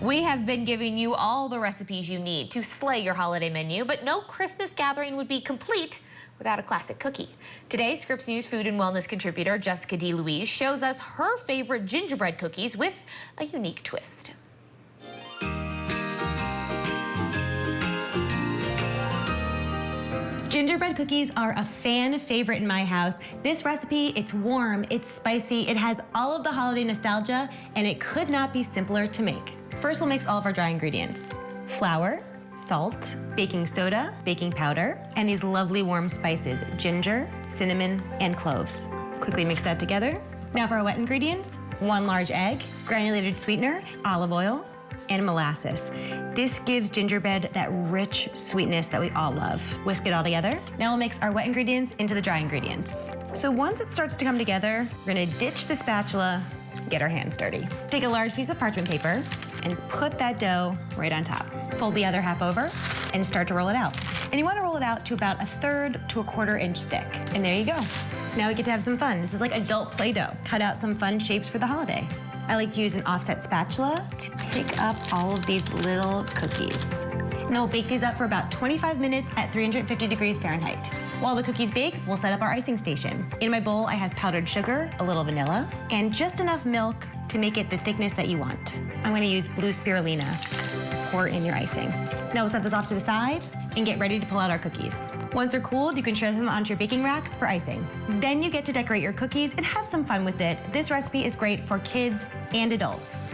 We have been giving you all the recipes you need to slay your holiday menu, but no Christmas gathering would be complete without a classic cookie. Today, Scripps News food and wellness contributor Jessica DeLuise shows us her favorite gingerbread cookies with a unique twist. Gingerbread cookies are a fan favorite in my house. This recipe, it's warm, it's spicy, it has all of the holiday nostalgia, and it could not be simpler to make. First, we'll mix all of our dry ingredients. Flour, salt, baking soda, baking powder, and these lovely warm spices, ginger, cinnamon, and cloves. Quickly mix that together. Now for our wet ingredients, 1 large egg, granulated sweetener, olive oil, and molasses. This gives gingerbread that rich sweetness that we all love. Whisk it all together. Now we'll mix our wet ingredients into the dry ingredients. So once it starts to come together, we're gonna ditch the spatula, get our hands dirty. Take a large piece of parchment paper and put that dough right on top. Fold the other half over and start to roll it out. And you wanna roll it out to about 1/3 to 1/4 inch thick. And there you go. Now we get to have some fun. This is like adult Play-Doh. Cut out some fun shapes for the holiday. I like to use an offset spatula to pick up all of these little cookies. And then we'll bake these up for about 25 minutes at 350 degrees Fahrenheit. While the cookies bake, we'll set up our icing station. In my bowl, I have powdered sugar, a little vanilla, and just enough milk to make it the thickness that you want. I'm gonna use blue spirulina pour in your icing. Now we'll set this off to the side and get ready to pull out our cookies. Once they're cooled, you can shred them onto your baking racks for icing. Then you get to decorate your cookies and have some fun with it. This recipe is great for kids and adults.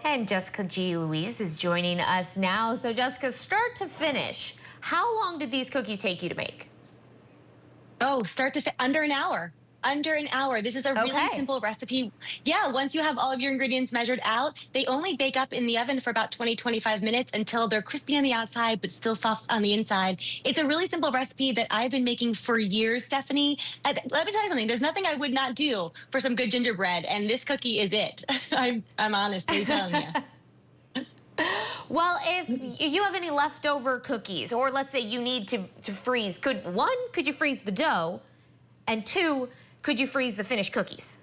And Jessica DeLuise is joining us now. So Jessica, start to finish, how long did these cookies take you to make? Oh, under an hour. Under an hour. This is a really simple recipe. Yeah, once you have all of your ingredients measured out, they only bake up in the oven for about 20-25 minutes until they're crispy on the outside but still soft on the inside. It's a really simple recipe that I've been making for years, Stephanie. And let me tell you something, there's nothing I would not do for some good gingerbread, and this cookie is it. I'm honestly telling you. Well, if you have any leftover cookies, or let's say you need to freeze, could you freeze the dough? And 2, could you freeze the finished cookies?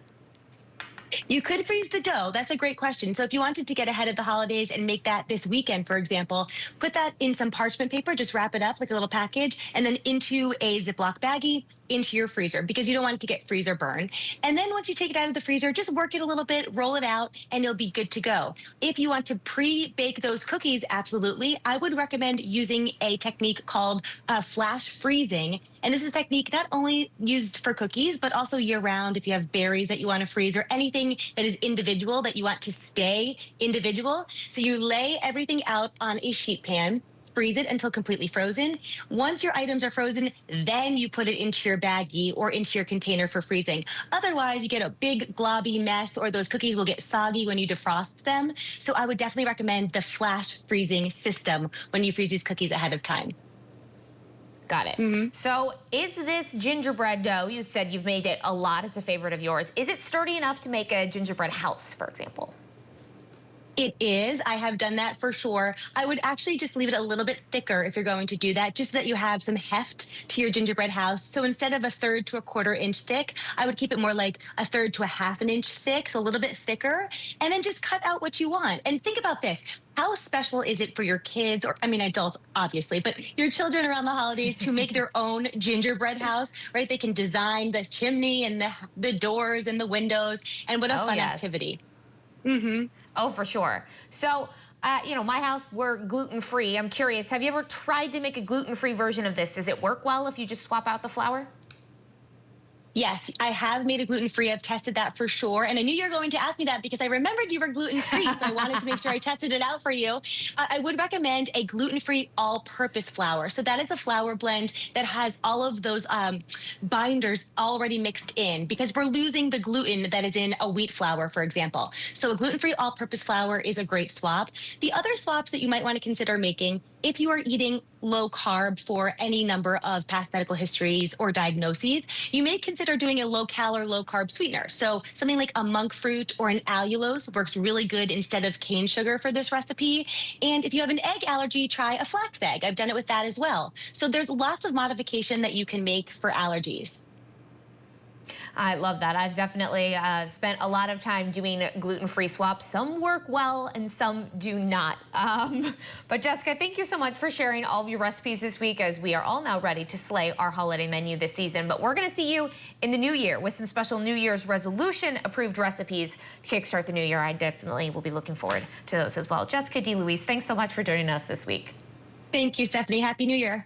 You could freeze the dough. That's a great question. So if you wanted to get ahead of the holidays and make that this weekend, for example, put that in some parchment paper, just wrap it up like a little package, and then into a Ziploc baggie into your freezer, because you don't want it to get freezer burn. And then once you take it out of the freezer, just work it a little bit, roll it out, and you'll be good to go. If you want to pre-bake those cookies, absolutely, I would recommend using a technique called flash freezing. And this is a technique not only used for cookies, but also year-round if you have berries that you want to freeze or anything that is individual that you want to stay individual. So you lay everything out on a sheet pan, freeze it until completely frozen. Once your items are frozen, then you put it into your baggie or into your container for freezing. Otherwise, you get a big globby mess, or those cookies will get soggy when you defrost them. So I would definitely recommend the flash freezing system when you freeze these cookies ahead of time. Got it. So is this gingerbread dough, you said you've made it a lot, it's a favorite of yours. Is it sturdy enough to make a gingerbread house, for example? It is. I have done that for sure. I would actually just leave it a little bit thicker if you're going to do that, just so that you have some heft to your gingerbread house. So instead of 1/3 to 1/4 inch thick, I would keep it more like 1/3 to 1/2 inch thick, so a little bit thicker, and then just cut out what you want. And think about this. How special is it for your kids, or I mean adults, obviously, but your children around the holidays to make their own gingerbread house, right? They can design the chimney and the doors and the windows, and what a fun activity. Oh, for sure. So, you know, my house, we're gluten-free. I'm curious, have you ever tried to make a gluten-free version of this? Does it work well if you just swap out the flour? Yes, I have made a gluten-free. I've tested that for sure. And I knew you were going to ask me that because I remembered you were gluten-free, so I wanted to make sure I tested it out for you. I would recommend a gluten-free all-purpose flour. So that is a flour blend that has all of those binders already mixed in, because we're losing the gluten that is in a wheat flour, for example. So a gluten-free all-purpose flour is a great swap. The other swaps that you might want to consider making, if you are eating low carb for any number of past medical histories or diagnoses, you may consider doing a low cal or low carb sweetener. So something like a monk fruit or an allulose works really good instead of cane sugar for this recipe. And if you have an egg allergy, try a flax egg. I've done it with that as well. So there's lots of modification that you can make for allergies. I love that. I've definitely spent a lot of time doing gluten-free swaps. Some work well and some do not. But Jessica, thank you so much for sharing all of your recipes this week, as we are all now ready to slay our holiday menu this season. But we're going to see you in the new year with some special New Year's resolution approved recipes to kickstart the new year. I definitely will be looking forward to those as well. Jessica DeLuise, thanks so much for joining us this week. Thank you, Stephanie. Happy New Year.